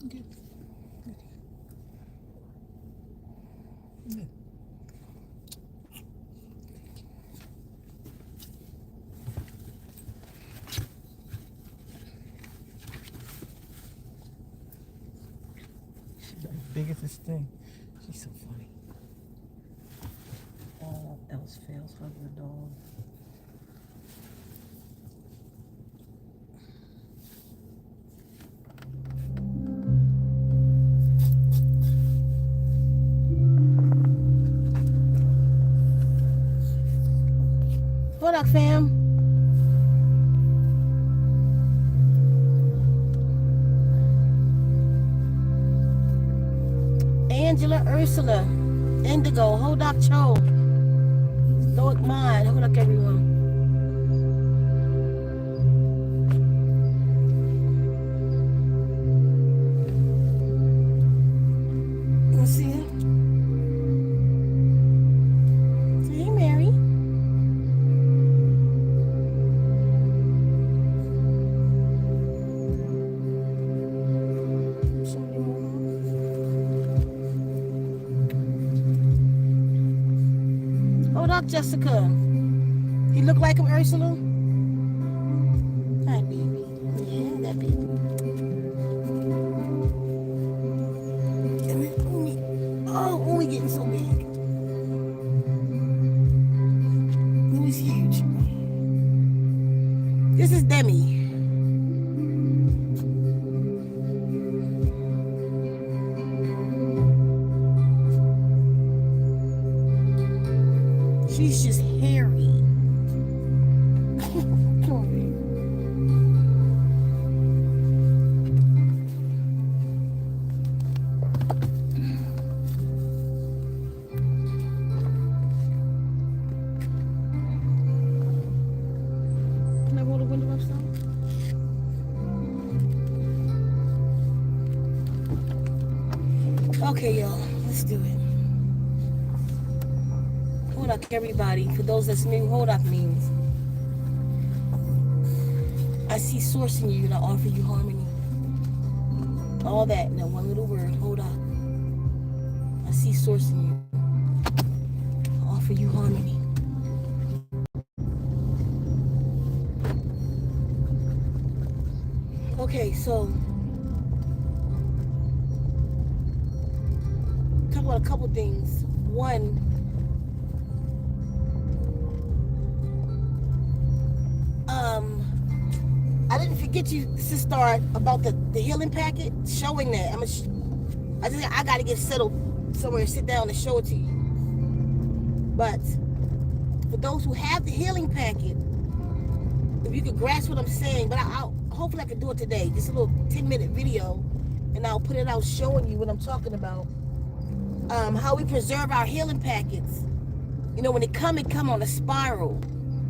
Okay. Good. She's as big as this thing. She's so funny. All else fails, hug the dog. What up, fam? Angela, Ursula, Indigo, Hodak Cho, Stoic Mind, Hodak everyone. You see it? Hey, Mary. Hodak Jessica. You look like him, Ursula? Hi, baby. Yeah, that baby. Only getting so big. It was huge. This is Demi. She's just hairy. Come on, baby. Can I roll the window up some? Okay, y'all, let's do it. Hodak, everybody. For those that's new, Hodak means I see source in you and I offer you harmony. All that in that one little word, Hodak. I see source in you. I offer you harmony. Okay, so talk about a couple things. One, I didn't forget you to start about the healing packet, showing that. I gotta get settled somewhere and sit down and show it to you. But for those who have the healing packet, if you could grasp what I'm saying, but hopefully I can do it today. Just a little 10-minute video, and I'll put it out showing you what I'm talking about. How we preserve our healing packets. You know, when it come on a spiral.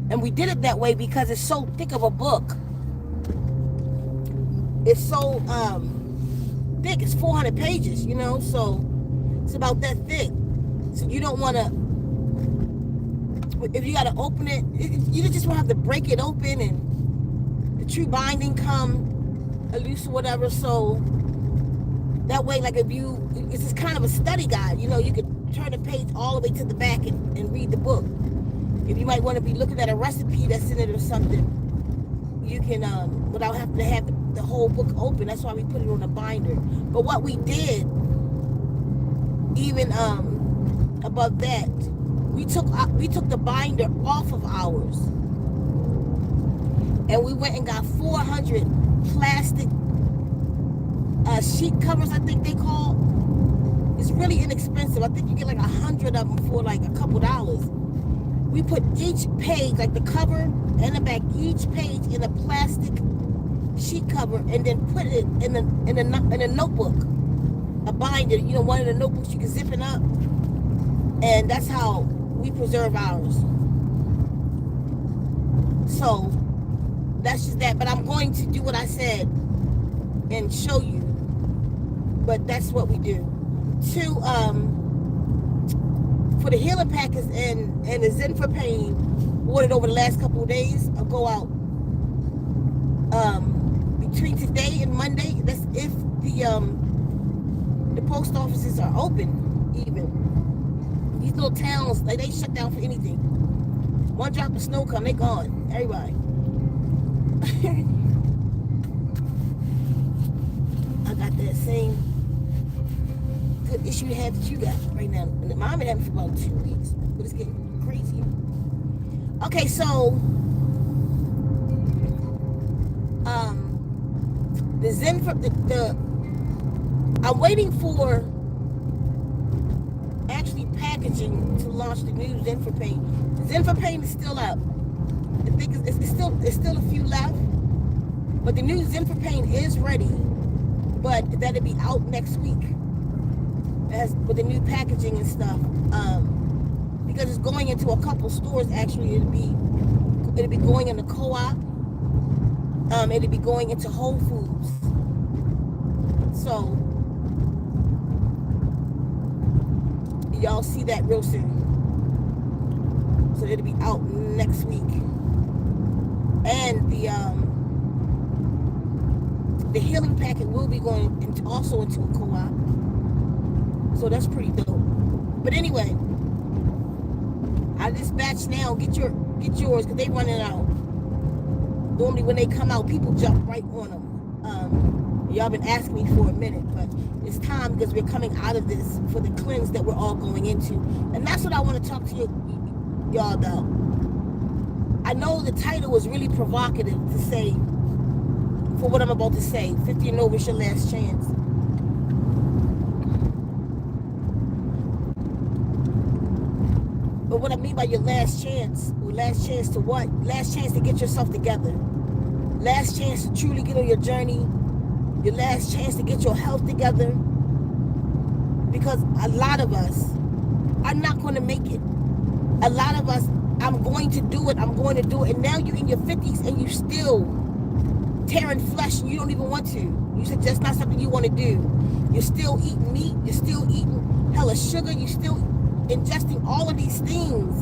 And we did it that way because it's so thick of a book. It's so thick. It's 400 pages, you know, so it's about that thick. So you don't want to, if you got to open it, you just want to have to break it open and the true binding come loose or whatever. So that way, like it's just kind of a study guide, you know, you could turn the page all the way to the back and read the book. If you might want to be looking at a recipe that's in it or something, you can, without having to have the whole book open. That's why we put it on a binder. But what we did, even above that, we took the binder off of ours, and we went and got 400 plastic sheet covers, I think they call. It's really inexpensive. I think you get like 100 of them for like a couple dollars. We put each page, like the cover and the back, each page in a plastic sheet cover, and then put it in a notebook, a binder. You know, one of the notebooks you can zip it up, and that's how we preserve ours. So that's just that. But I'm going to do what I said and show you. But that's what we do. Two, for the healing packets and the Zen for Pain, ordered over the last couple of days. I'll go out between today and Monday. That's if the The post offices are open, even. These little towns, like, they shut down for anything. One drop of snow come, they gone. Everybody. I got that same good issue to have that you got right now. And mine been having for about 2 weeks, but it's getting crazy. Okay, so the Zen for the I'm waiting for actually packaging to launch the new Zen for Pain. Zen for Pain is still out. I think it's still a few left, but the new Zen for Pain is ready. But that'll be out next week, as with the new packaging and stuff. Because it's going into a couple stores. Actually, it'll be going in the Co-op. It'll be going into Whole Foods. So y'all see that real soon. So it'll be out next week. And the healing packet will be going also into a Co-op. So that's pretty dope. But anyway, I dispatch now. Get yours because they running out. Normally when they come out, people jump right on them. Y'all been asking me for a minute, but it's time because we're coming out of this for the cleanse that we're all going into. And that's what I want to talk to y'all about. I know the title was really provocative to say, for what I'm about to say, 50 and over is your last chance. But what I mean by your last chance, or last chance to what? Last chance to get yourself together. Last chance to truly get on your journey. Your last chance to get your health together. Because a lot of us are not going to make it. A lot of us, I'm going to do it. And now you're in your 50s and you still tearing flesh and you don't even want to. You said that's not something you want to do. You're still eating meat. You're still eating hella sugar. You're still ingesting all of these things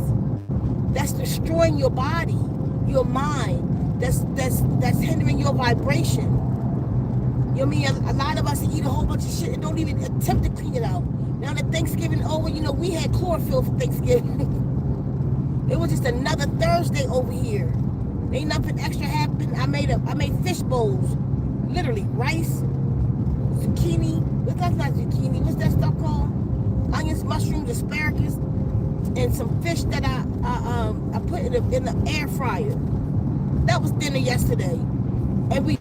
that's destroying your body, your mind, that's hindering your vibration. You know what I mean? A lot of us eat a whole bunch of shit and don't even attempt to clean it out. Now that Thanksgiving over, we had chlorophyll for Thanksgiving. It was just another Thursday over here. Ain't nothing extra happened. I made fish bowls, literally rice, zucchini. That's not zucchini. What's that stuff called? Onions, mushrooms, asparagus, and some fish that I put in the air fryer. That was dinner yesterday, and we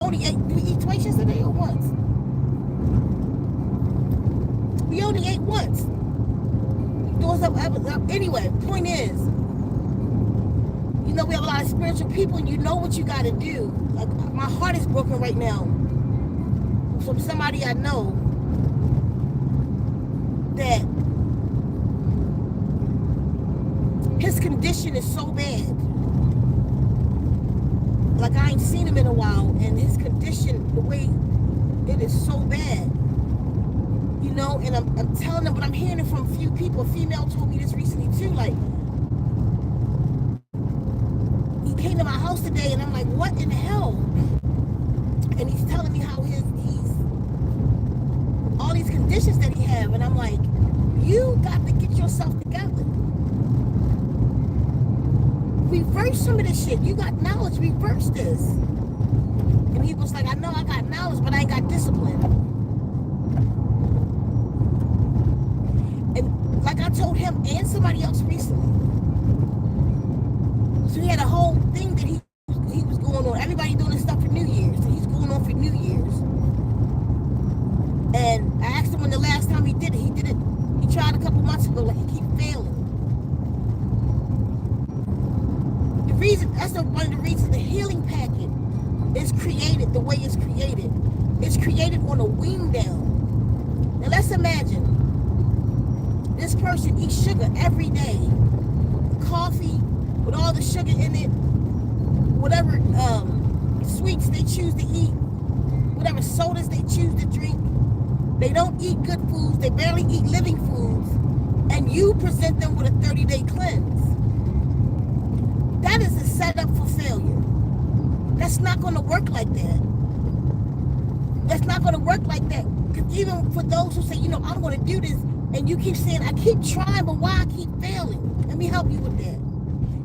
only ate. Did we eat twice yesterday or once? We only ate once. Doing something. Anyway, point is, we have a lot of spiritual people, and you know what you got to do. Like, my heart is broken right now from somebody I know that his condition is so bad. Like, I ain't seen him in a while, and his condition, the way it is so bad. And I'm telling them, but I'm hearing it from a few people. A female told me this recently too. Like, he came to my house today, and I'm like, what in the hell? And he's telling me how he's all these conditions that he have, and I'm like, you got to get yourself together. Reverse some of this shit. You got knowledge, reverse this. And he was like, I know I got knowledge, but I ain't got discipline. And like I told him and somebody else recently, so he had a whole thing that he was going on. Everybody doing this stuff for New Year's, and he's going on for New Year's. And I asked him when the last time he did it. He tried a couple months ago, like, he keep failing. That's one of the reasons the healing packet is created the way it's created. It's created on a wean down. Now let's imagine this person eats sugar every day. Coffee with all the sugar in it, whatever sweets they choose to eat, whatever sodas they choose to drink. They don't eat good foods. They barely eat living foods. And you present them with a 30-day cleanse. That is a setup for failure. That's not going to work like that. That's not going to work like that. Because even for those who say, I'm going to do this, and you keep saying, I keep trying, but why I keep failing? Let me help you with that.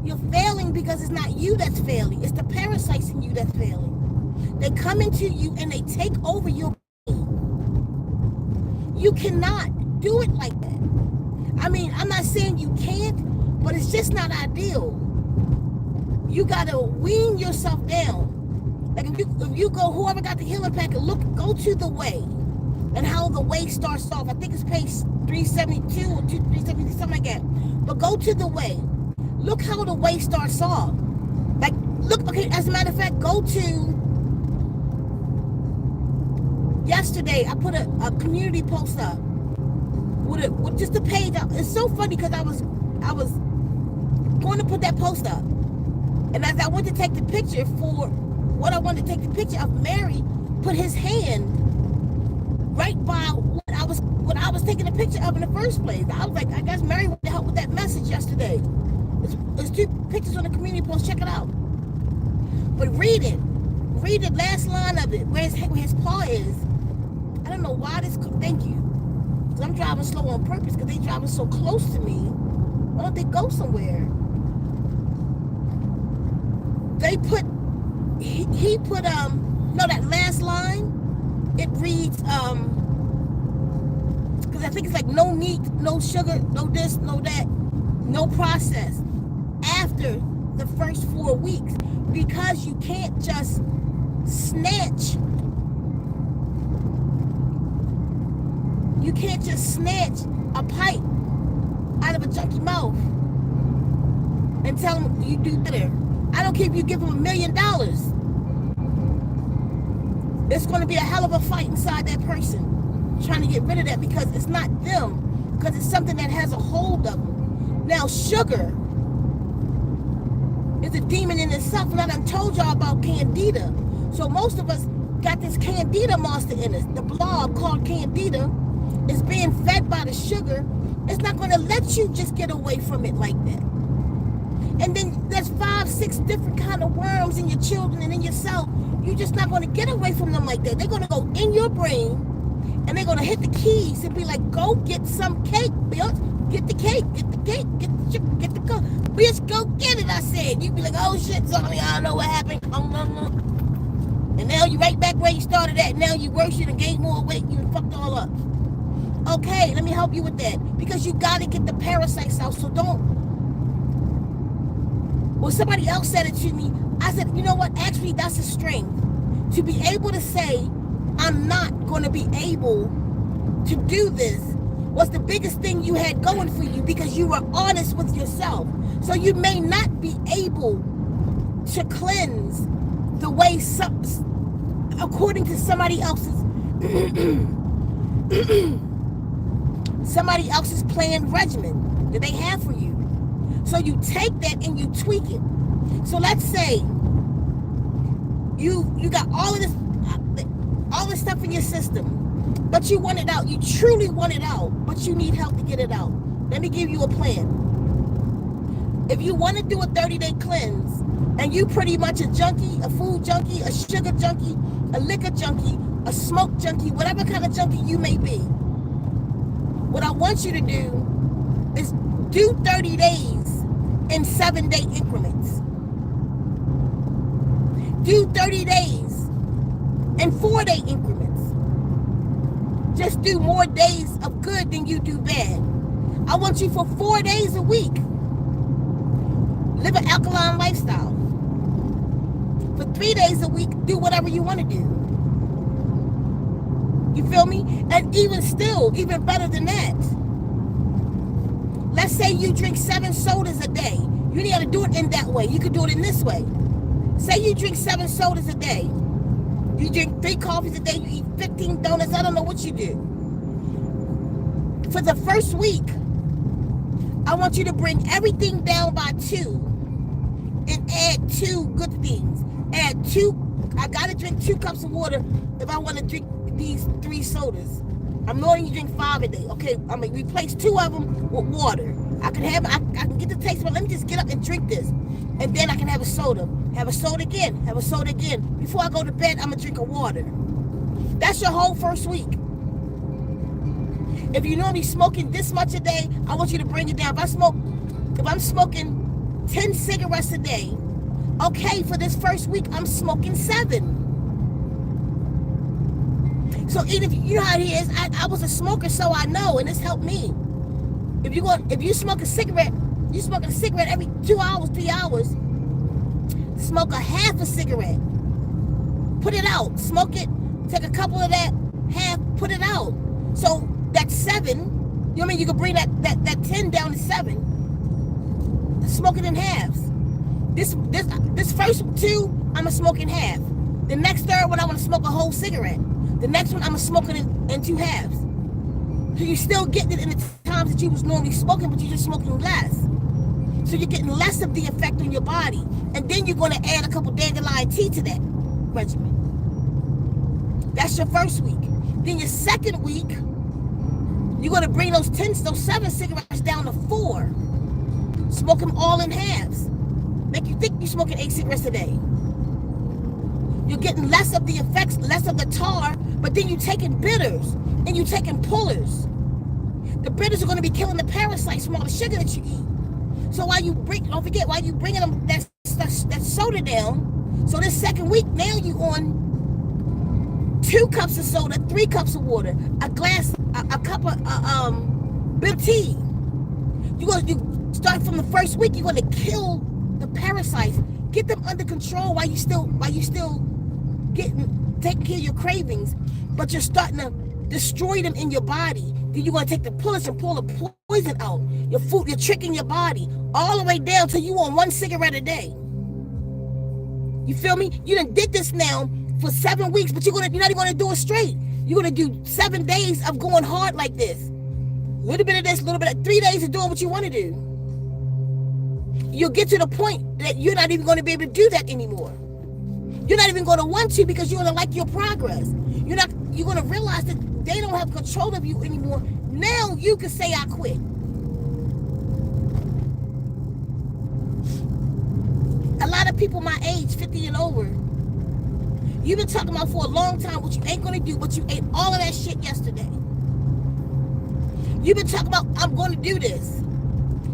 You're failing because it's not you that's failing. It's the parasites in you that's failing. They come into you and they take over your brain. You cannot do it like that. I mean, I'm not saying you can't, but it's just not ideal. You got to wean yourself down. Like if you go, whoever got the healing packet, go to the way and how the way starts off. I think it's page 372 or 370, something like that. But go to the way. Look how the way starts off. Like, look, okay, as a matter of fact, go to, yesterday, I put a community post up with just a page. It's so funny because I was going to put that post up. And as I went to take the picture for what I wanted to take the picture of, Mary put his hand right by what I was taking a picture of in the first place. I was like, I guess Mary wanted to help with that message yesterday. There's 2 pictures on the community post. Check it out. But read it. Read the last line of it, where his paw is. I don't know why this. Thank you. Because I'm driving slow on purpose because they driving so close to me. Why don't they go somewhere? They put. He put no, that last line. It reads because I think it's like no meat, no sugar, no this, no that, no process after the first 4 weeks, because you can't just snatch a pipe out of a junkie mouth and tell them you do better. I don't care if you give them $1 million. It's going to be a hell of a fight inside that person trying to get rid of that, because it's not them, because it's something that has a hold of them. Now, sugar is a demon in itself, and I done told y'all about Candida. So most of us got this Candida monster in us. The blob called Candida is being fed by the sugar. It's not going to let you just get away from it like that. And then there's 5, 6 different kind of worms in your children and in yourself. You're just not going to get away from them like that. They're going to go in your brain, and they're going to hit the keys and be like, go get some cake, bitch. Get the cake, get the cake, get the sugar, get the coke. Bitch, go get it, I said. You be like, oh shit, Zombie, I don't know what happened. And now you right back where you started at. Now you worse, you done gained more weight, you done fucked all up. Okay, let me help you with that. Because you got to get the parasites out, so don't. Well, somebody else said it to me. I said, you know what? Actually, that's a strength. To be able to say, I'm not going to be able to do this was the biggest thing you had going for you, because you were honest with yourself. So you may not be able to cleanse the way according to somebody else's planned regimen that they have for you. So you take that and you tweak it. So let's say you got all this stuff in your system, but you want it out. You truly want it out, but you need help to get it out. Let me give you a plan. If you want to do a 30-day cleanse, and you pretty much a junkie, a food junkie, a sugar junkie, a liquor junkie, a smoke junkie, whatever kind of junkie you may be, what I want you to do is do 30 days in 7-day increments. Do 30 days in 4-day increments. Just do more days of good than you do bad. I want you for 4 days a week. Live an alkaline lifestyle. For 3 days a week, do whatever you want to do. You feel me? And even still, even better than that, let's say you drink 7 sodas a day. You need to do it in that way. You could do it in this way. Say you drink 7 sodas a day. You drink 3 coffees a day. You eat 15 donuts. I don't know what you do. For the first week, I want you to bring everything down by 2 and add 2 good things. Add 2. I gotta drink 2 cups of water if I want to drink these 3 sodas. I'm knowing you drink 5 a day. Okay, I'm gonna replace 2 of them with water. I can get the taste, but let me just get up and drink this. And then I can have a soda. Have a soda again. Have a soda again. Before I go to bed, I'm gonna drink a water. That's your whole first week. If you're normally smoking this much a day, I want you to bring it down. If I'm smoking 10 cigarettes a day, okay, for this first week, I'm smoking 7. So even if you know how it is, I was a smoker, so I know, and it's helped me. If you smoke a cigarette, you smoke a cigarette every 2 hours, 3 hours. Smoke a half a cigarette. Put it out. Smoke it. Take a couple of that half. Put it out. So that's 7. You know what I mean? You can bring that 10 down to 7. Smoke it in halves. This first 2, I'ma smoke in half. The next third one, I want to smoke a whole cigarette. The next one, I'ma smoke it in 2 halves. So you still getting it in the times that you was normally smoking, but you're just smoking less. So you're getting less of the effect on your body. And then you're going to add a couple dandelion tea to that regimen. That's your first week. Then your second week, you're going to bring those 7 cigarettes down to 4. Smoke them all in halves. Make you think you're smoking 8 cigarettes a day. You're getting less of the effects, less of the tar, but then you're taking bitters and you're taking pullers. The bitters are going to be killing the parasites from all the sugar that you eat. So while you don't forget, while you bringing them that soda down, so this second week, now you on 2 cups of soda, 3 cups of water, a cup of bitter tea. You start from the first week, you're going to kill the parasites, get them under control while you still taking care of your cravings, but you're starting to destroy them in your body. Then you're going to take the pullets and pull the poison out. Your food, you're tricking your body all the way down till you on 1 cigarette a day. You feel me? You done did this now for 7 weeks, but you're not even going to do it straight. You're going to do 7 days of going hard like this. A little bit of this, a little bit of 3 days of doing what you want to do. You'll get to the point that you're not even going to be able to do that anymore. You're not even going to want to because you're going to like your progress. You're going to realize that they don't have control of you anymore. Now you can say, I quit. A lot of people my age, 50 and over, you've been talking about for a long time what you ain't going to do, but you ate all of that shit yesterday. You've been talking about, I'm going to do this.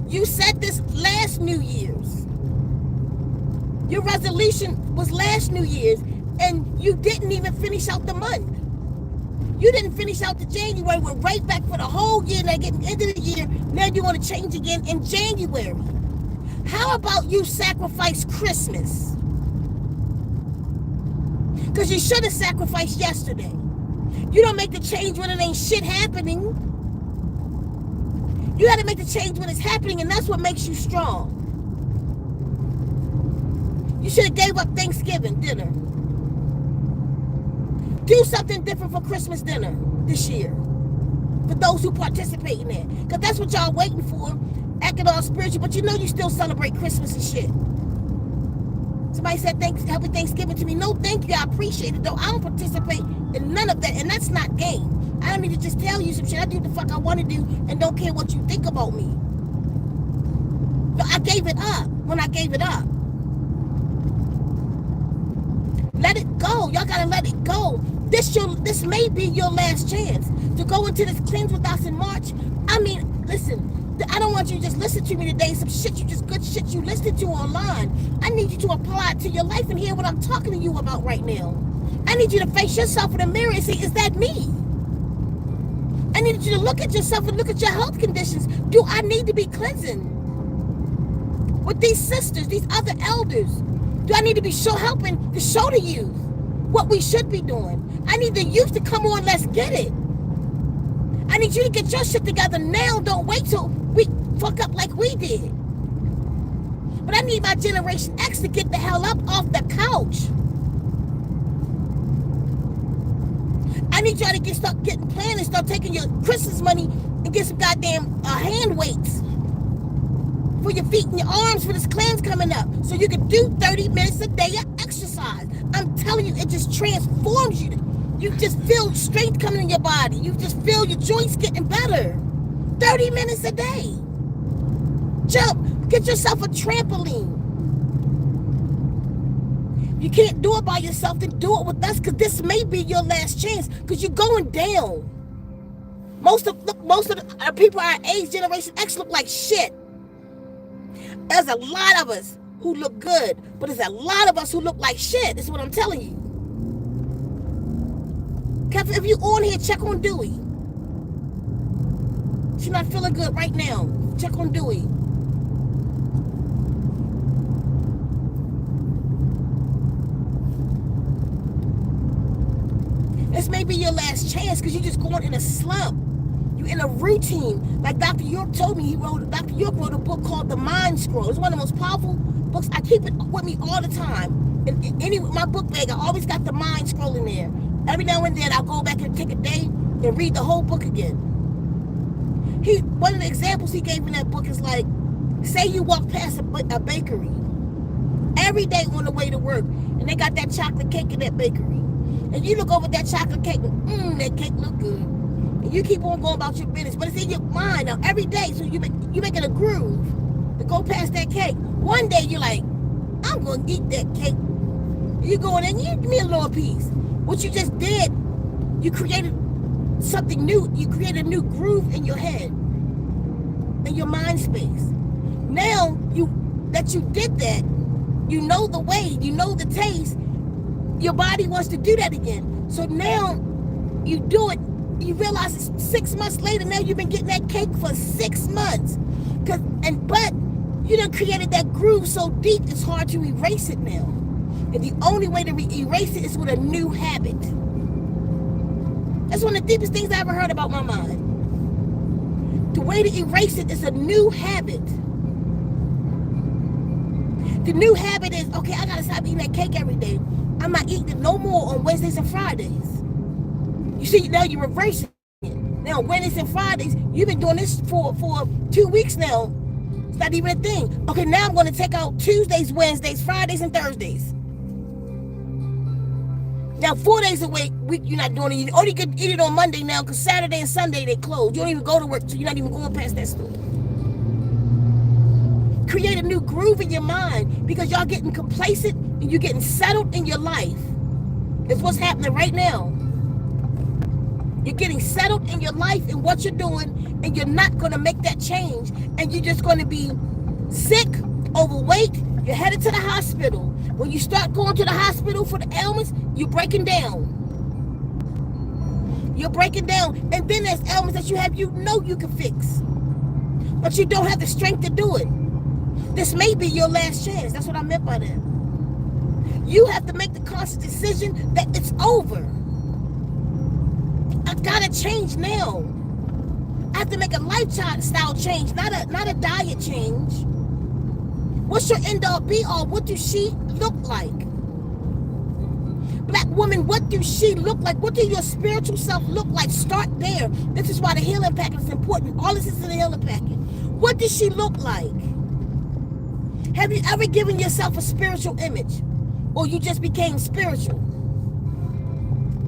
You said this last New Year's. Your resolution was last New Year's, and you didn't even finish out the month. You didn't finish out the January, went right back for the whole year. Now getting into the year, now you want to change again in January. How about you sacrifice Christmas? Because you should have sacrificed yesterday. You don't make the change when it ain't shit happening. You got to make the change when it's happening, and that's what makes you strong. You should have gave up Thanksgiving dinner. Do something different for Christmas dinner this year. For those who participate in it. Because that's what y'all waiting for. Acting all spiritual, but you know you still celebrate Christmas and shit. Somebody said happy Thanksgiving to me. No, thank you. I appreciate it, though. I don't participate in none of that, and that's not game. I don't need to just tell you some shit. I do what the fuck I want to do and don't care what you think about me. But I gave it up when I gave it up. Let it go. Y'all gotta let it go. This may be your last chance to go into this cleanse with us in March. I mean, listen. I don't want you to just listen to me today. Some shit good shit you listened to online. I need you to apply it to your life and hear what I'm talking to you about right now. I need you to face yourself in the mirror and say, is that me? I need you to look at yourself and look at your health conditions. Do I need to be cleansing? With these sisters, these other elders, do I need to be helping to show the youth what we should be doing? I need the youth to come on, let's get it. I need you to get your shit together now. Don't wait till we fuck up like we did. But I need my Generation X to get the hell up off the couch. I need y'all to start getting planned and start taking your Christmas money and get some goddamn hand weights for your feet and your arms for this cleanse coming up. So you can do 30 minutes a day of exercise. I'm telling you, it just transforms you. You just feel strength coming in your body. You just feel your joints getting better. 30 minutes a day. Jump. Get yourself a trampoline. You can't do it by yourself, then do it with us, because this may be your last chance, because you're going down. Most of the people our age, Generation X, look like shit. There's a lot of us who look good, but there's a lot of us who look like shit. That's what I'm telling you. If you on here, check on Dewey. She's not feeling good right now. Check on Dewey. This may be your last chance because you're just going in a slump. You're in a routine. Like Dr. York told me, Dr. York wrote a book called The Mind Scroll. It's one of the most powerful books. I keep it with me all the time. In my book bag, I always got The Mind Scroll in there. Every now and then, I'll go back and take a day and read the whole book again. One of the examples he gave in that book is like, say you walk past a bakery every day on the way to work, and they got that chocolate cake in that bakery. And you look over that chocolate cake and, that cake look good. And you keep on going about your business. But it's in your mind now every day. So you're making a groove to go past that cake. One day you're like, I'm going to eat that cake. You go in and you give me a little piece. What you just did, you created something new. You created a new groove in your head, in your mind space. Now that you did that, you know the way, you know the taste. Your body wants to do that again. So now you do it. You realize it's 6 months later. Now you've been getting that cake for 6 months. But you done created that groove so deep it's hard to erase it now. And the only way to erase it is with a new habit. That's one of the deepest things I ever heard about my mind. The way to erase it is a new habit. The new habit is, okay, I gotta stop eating that cake every day. I'm not eating it no more on Wednesdays and Fridays. You see, now you're reversing it. Now, Wednesdays and Fridays, you've been doing this for 2 weeks now. It's not even a thing. Okay, now I'm going to take out Tuesdays, Wednesdays, Fridays, and Thursdays. Now, 4 days a week, you're not doing it. You only can eat it on Monday now because Saturday and Sunday, they close. You don't even go to work, so you're not even going past that store. Create a new groove in your mind because y'all getting complacent and you're getting settled in your life. That's what's happening right now. You're getting settled in your life and what you're doing, and you're not going to make that change. And you're just going to be sick, overweight. You're headed to the hospital. When you start going to the hospital for the ailments, you're breaking down. You're breaking down. And then there's ailments that you have you know you can fix. But you don't have the strength to do it. This may be your last chance. That's what I meant by that. You have to make the conscious decision that it's over. I gotta change now. I have to make a lifestyle change, not a diet change. What's your end all be all? What does she look like? Black woman, what does she look like? What does your spiritual self look like? Start there. This is why the healing packet is important. All this is in the healing packet. What does she look like? Have you ever given yourself a spiritual image? Or you just became spiritual?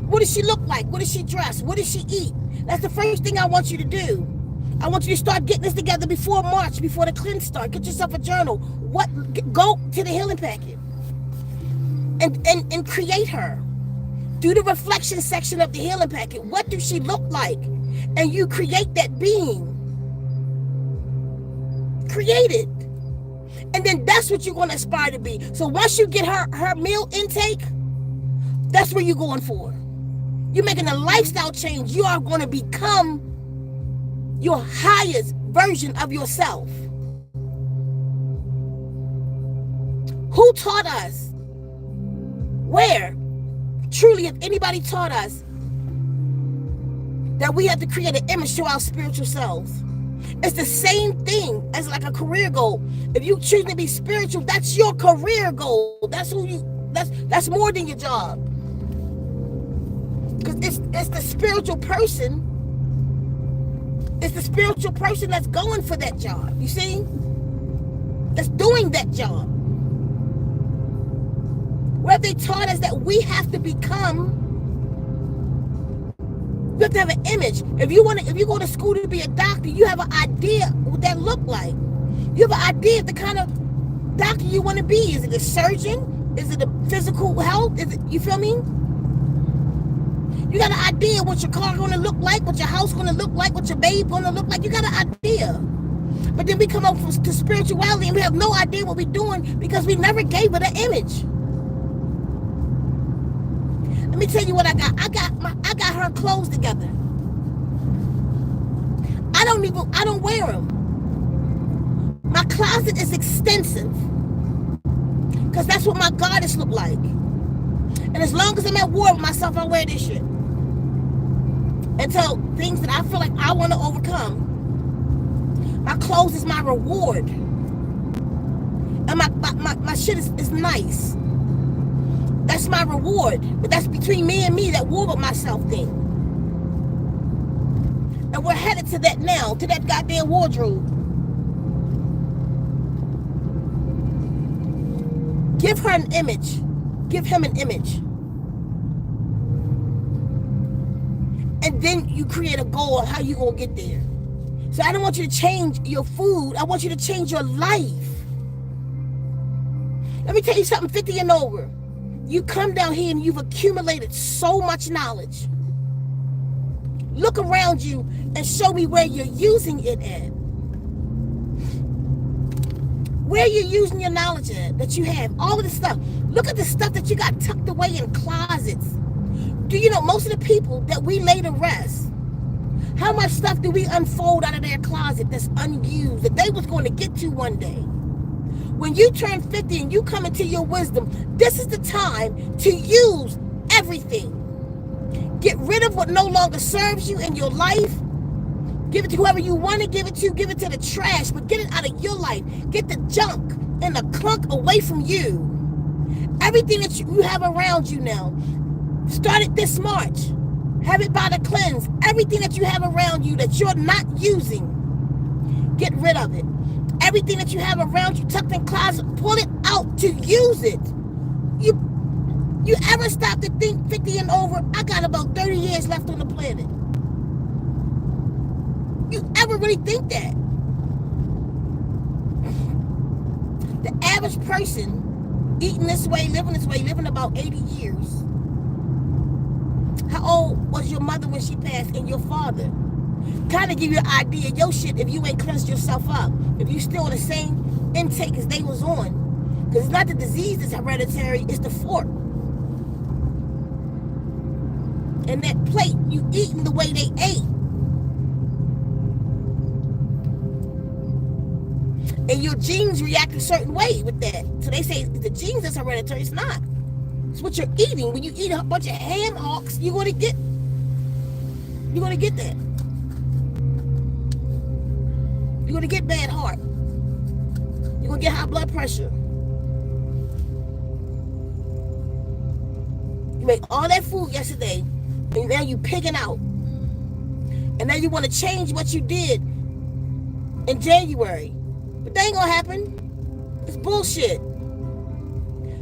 What does she look like? What does she dress? What does she eat? That's the first thing I want you to do. I want you to start getting this together before March, before the cleanse starts. Get yourself a journal. Go to the healing packet and create her. Do the reflection section of the healing packet. What does she look like? And you create that being. Create it. And then that's what you're going to aspire to be. So once you get her meal intake, that's what you're going for. You're making a lifestyle change. You are going to become your highest version of yourself. Who taught us? Where? Truly, if anybody taught us that we have to create an image to our spiritual selves. It's the same thing as like a career goal. If you choose to be spiritual, that's your career goal. That's that's more than your job. Because it's the spiritual person. It's the spiritual person that's going for that job. You see? That's doing that job. Where they taught us that we have to become, you have to have an image. If you go to school to be a doctor, you have an idea what that look like. You have an idea of the kind of doctor you want to be. Is it a surgeon? Is it a physical health? Is it, you feel me? You got an idea what your car gonna look like, what your house gonna look like, what your babe gonna look like. You got an idea. But then we come up to spirituality and we have no idea what we're doing because we never gave it an image. Let me tell you what I got. I got her clothes together. I don't wear them. My closet is extensive. Because that's what my goddess look like. And as long as I'm at war with myself, I wear this shit. Until things that I feel like I want to overcome. My clothes is my reward. And my shit is nice. That's my reward. But that's between me and me, that war with myself thing. And we're headed to that now, to that goddamn wardrobe. Give her an image. Give him an image. And then you create a goal of how you gonna get there. So I don't want you to change your food. I want you to change your life. Let me tell you something, 50 and over. You come down here and you've accumulated so much knowledge. Look around you and show me where you're using it at. Where you're using your knowledge at, that you have, all of the stuff. Look at the stuff that you got tucked away in closets. Do you know most of the people that we lay to rest, how much stuff do we unfold out of their closet that's unused, that they was going to get to one day? When you turn 50 and you come into your wisdom, this is the time to use everything. Get rid of what no longer serves you in your life. Give it to whoever you want to give it to. Give it to the trash, but get it out of your life. Get the junk and the clunk away from you. Everything that you have around you now, start it this March. Have it by the cleanse. Everything that you have around you that you're not using, get rid of it. Everything that you have around you tucked in closet, pull it out to use it. You ever stop to think 50 and over, I got about 30 years left on the planet? You ever really think that? The average person eating this way, living about 80 years. How old was your mother when she passed and your father? Kind of give you an idea of your shit if you ain't cleansed yourself up. If you still on the same intake as they was on. Because it's not the disease that's hereditary, it's the fork. And that plate, you eating the way they ate. And your genes react a certain way with that. So they say the genes that's hereditary, it's not. It's what you're eating. When you eat a bunch of ham hocks, you're gonna get that. You're gonna get bad heart. You're gonna get high blood pressure. You made all that food yesterday, and now you pigging out. And now you want to change what you did in January. But that ain't gonna happen. It's bullshit.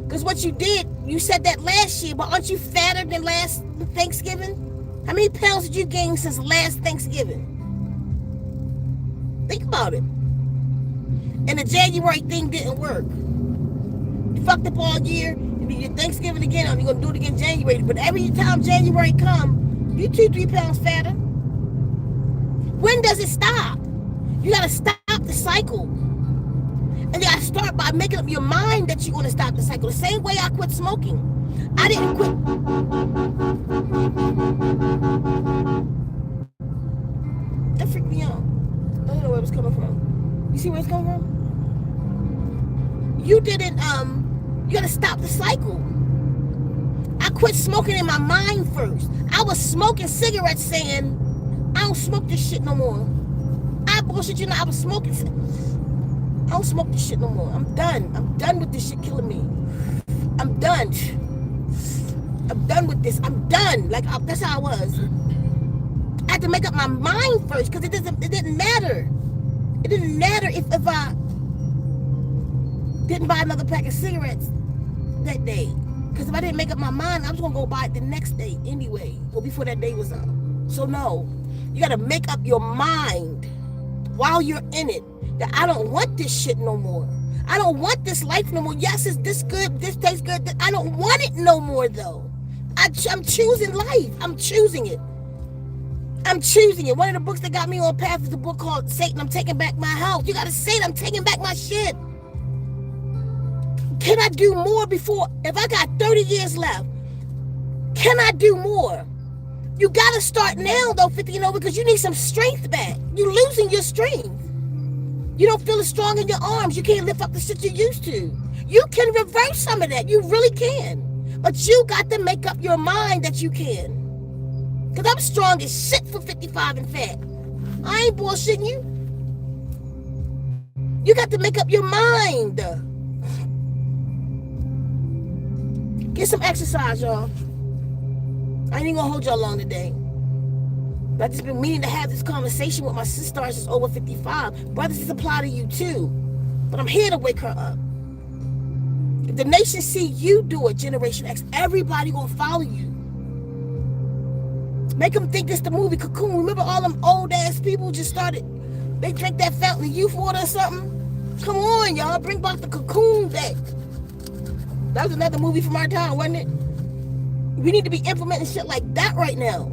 Because what you did, you said that last year, but aren't you fatter than last Thanksgiving? How many pounds did you gain since last Thanksgiving? Think about it. And the January thing didn't work. You fucked up all year. You do your Thanksgiving again, and you're going to do it again in January. But every time January come, you 2-3 pounds fatter. When does it stop? You got to stop the cycle. And you got to start by making up your mind that you're going to stop the cycle. The same way I quit smoking. I didn't quit. That freaked me out. I don't know where it was coming from. You see where it's coming from? You didn't, you gotta stop the cycle. I quit smoking in my mind first. I was smoking cigarettes saying, I don't smoke this shit no more. I bullshit you know, I was smoking. I don't smoke this shit no more. I'm done. I'm done with this shit killing me. I'm done. I'm done with this. I'm done. Like, that's how I was. I had to make up my mind first because it didn't matter. It didn't matter if I didn't buy another pack of cigarettes that day. Because if I didn't make up my mind, I was going to go buy it the next day anyway, or before that day was up. So no, you got to make up your mind while you're in it that I don't want this shit no more. I don't want this life no more. Yes, it's this good, this tastes good. I don't want it no more though. I'm choosing life. I'm choosing it. I'm choosing it. One of the books that got me on path is a book called Satan, I'm Taking Back My House. You gotta say it, I'm taking back my shit. Can I do more before, if I got 30 years left, can I do more? You gotta start now though, 50 and over, because you need some strength back. You're losing your strength. You don't feel as strong in your arms. You can't lift up the shit you used to. You can reverse some of that. You really can. But you got to make up your mind that you can. Because I'm strong as shit for 55 and fat. I ain't bullshitting you. You got to make up your mind. Get some exercise, y'all. I ain't even gonna hold y'all long today. But I just been meaning to have this conversation with my sisters that's over 55. Brothers, this apply to you too. But I'm here to wake her up. If the nation see you do it, Generation X, everybody gonna follow you. Make them think this the movie Cocoon. Remember all them old ass people just started, they drank that fountain of youth water or something? Come on, y'all, bring back the Cocoon back. That was another movie from our time, wasn't it? We need to be implementing shit like that right now.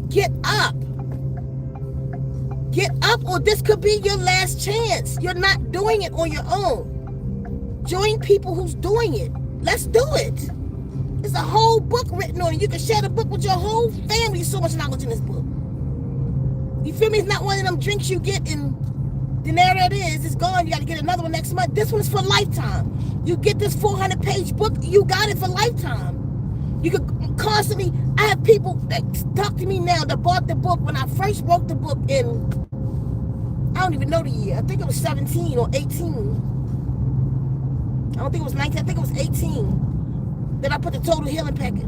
Get up. Get up, or this could be your last chance. You're not doing it on your own. Join people who's doing it. Let's do it. There's a whole book written on it. You can share the book with your whole family. So much knowledge in this book. You feel me? It's not one of them drinks you get and then there it is. It's gone. You got to get another one next month. This one's for lifetime. You get this 400-page book. You got it for lifetime. You could constantly, I have people that talk to me now that bought the book when I first wrote the book in, I don't even know the year. I think it was 17 or 18. I don't think it was 19. I think it was 18. That I put the Total Healing Packet.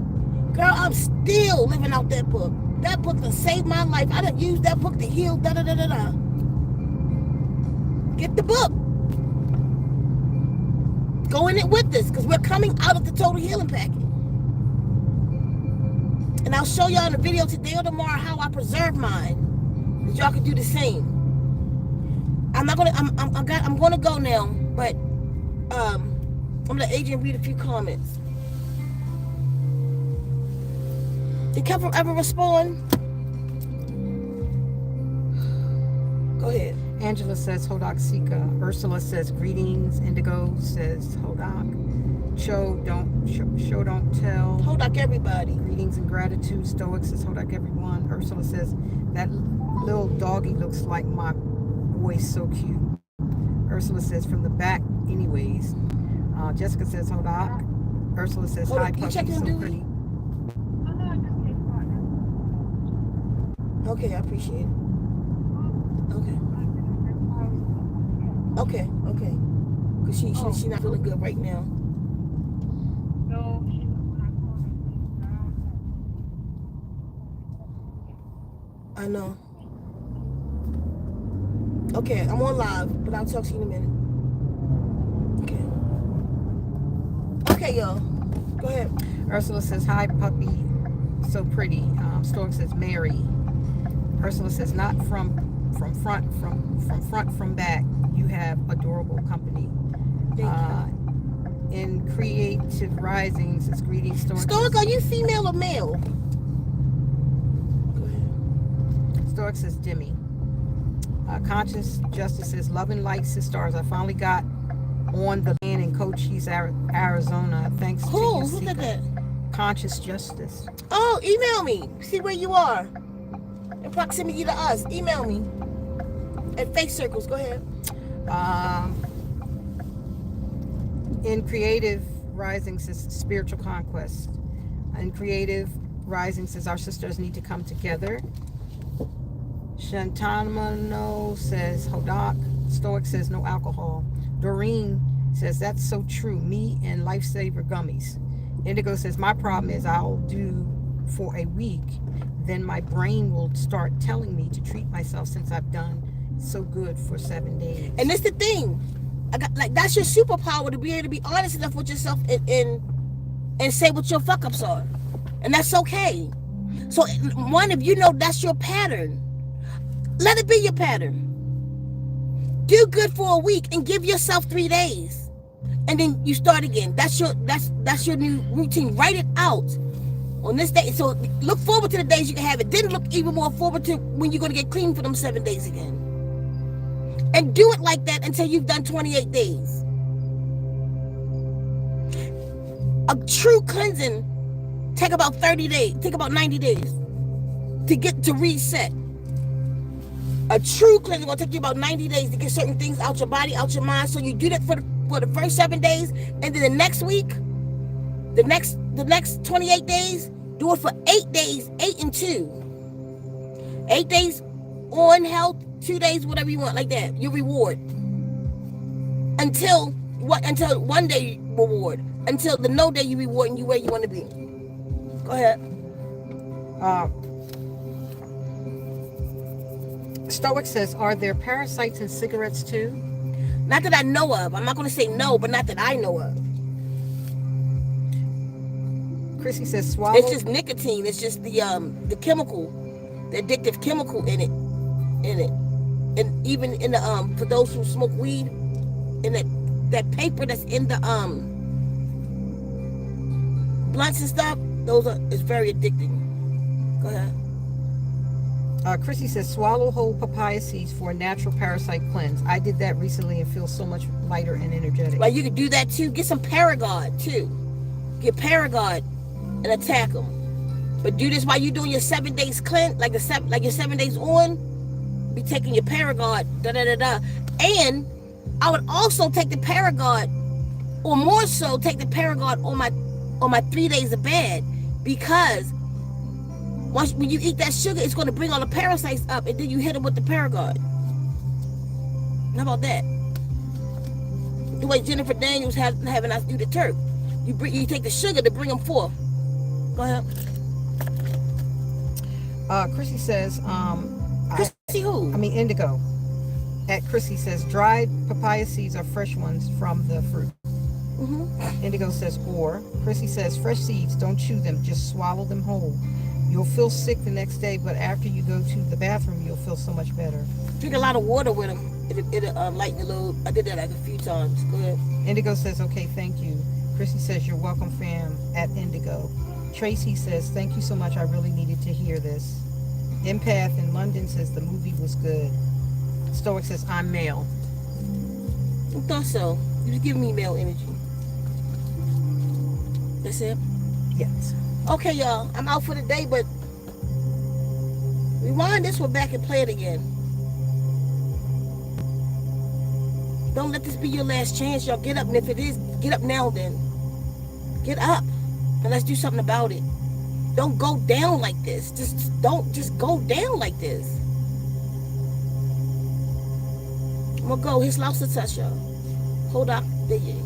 Girl, I'm still living out that book. That book that saved my life. I done used that book to heal, da-da-da-da-da. Get the book. Go in it with us, because we're coming out of the Total Healing Packet. And I'll show y'all in the video today or tomorrow how I preserve mine. That y'all can do the same. I'm gonna go now, but I'm gonna let Adrian read a few comments. Did Kevin ever respond? Go ahead. Angela says Hodak Sika. Ursula says greetings. Indigo says Hodak. Show don't tell. Hodak everybody. Greetings and gratitude. Stoic says Hodak everyone. Ursula says that little doggy looks like my boy, so cute. Ursula says from the back anyways. Jessica says Hodak. Ursula says hi puppy, so pretty. Okay, I appreciate it. Okay. Because she not feeling good right now. No, she's not. I know. Okay, I'm on live, but I'll talk to you in a minute. Okay, y'all. Go ahead. Ursula says hi puppy, so pretty. Stoic says Mary. Ursula says not from front, from back. You have adorable company. In Creative Risings, it's greetings. Stoic, are you female or male? Go ahead. Stoic says Demi. Conscious Justice says love and light sisters. I finally got on the land in Cochise, Arizona. Thanks to you. Who did that? Conscious Justice. Oh, email me. See where you are. In proximity to us. Email me. At Fake Circles. Go ahead. In Creative Rising says spiritual conquest. In Creative Rising says our sisters need to come together. Shantamano says Hodak. Stoic says no alcohol. Doreen says that's so true. Me and Lifesaver gummies. Indigo says my problem is I'll do for a week, then my brain will start telling me to treat myself since I've done so good for 7 days. And that's the thing. That's your superpower, to be able to be honest enough with yourself and say what your fuck ups are. And that's okay. So one, if you know that's your pattern, let it be your pattern. Do good for a week and give yourself 3 days. and then you start again. That's your new routine. Write it out on this day. So look forward to the days you can have it. Then look even more forward to when you're going to get clean for them 7 days again. And do it like that until you've done 28 days. A true cleansing take about 30 days, take about 90 days to get to reset. A true cleansing will take you about 90 days to get certain things out your body, out your mind. So you do that for the first 7 days, and then the next week, the next 28 days, do it for 8 days, 8 and 2. 8 days on health, 2 days, whatever you want, like that. Your reward. Until 1 day reward. Until the no day you reward and you where you want to be. Go ahead. Stoic says, are there parasites in cigarettes too? Not that I know of. I'm not going to say no, but not that I know of. Chrissy says, swallow. It's just nicotine. It's just the chemical, the addictive chemical in it. And even in the for those who smoke weed, in that paper that's in the blunts and stuff, it's very addicting. Go ahead. Chrissy says, swallow whole papaya seeds for a natural parasite cleanse. I did that recently and feel so much lighter and energetic. Like you could do that too. Get some Paragard too. Get Paragard and attack them. But do this while you're doing your 7 days cleanse, like your 7 days on. Be taking your Paragard, And I would also take the Paragard, or more so, take the Paragard on my 3 days of bed, because when you eat that sugar, it's going to bring all the parasites up, and then you hit them with the Paragard. How about that? The way Jennifer Daniels having us do the Turk. You take the sugar to bring them forth. Go ahead. Chrissy says, Chrissy who? Indigo. At Chrissy says, dried papaya seeds are fresh ones from the fruit. Mm-hmm. Indigo says, or. Chrissy says, fresh seeds, don't chew them, just swallow them whole. You'll feel sick the next day, but after you go to the bathroom, you'll feel so much better. Drink a lot of water with them. It'll lighten the load. I did that like a few times. Go ahead. Indigo says, okay, thank you. Chrissy says, you're welcome, fam, at Indigo. Tracy says, thank you so much. I really needed to hear this. Empath in London says, the movie was good. Stoic says, I'm male. I thought so. You was giving me male energy. That's it? Yes. Okay, y'all. I'm out for the day, but rewind this one back and play it again. Don't let this be your last chance, y'all. Get up, and if it is, get up now then. Get up, and let's do something about it. Don't go down like this. Don't go down like this. I'm gonna go. His lost a touch, y'all. Hold up. There you go.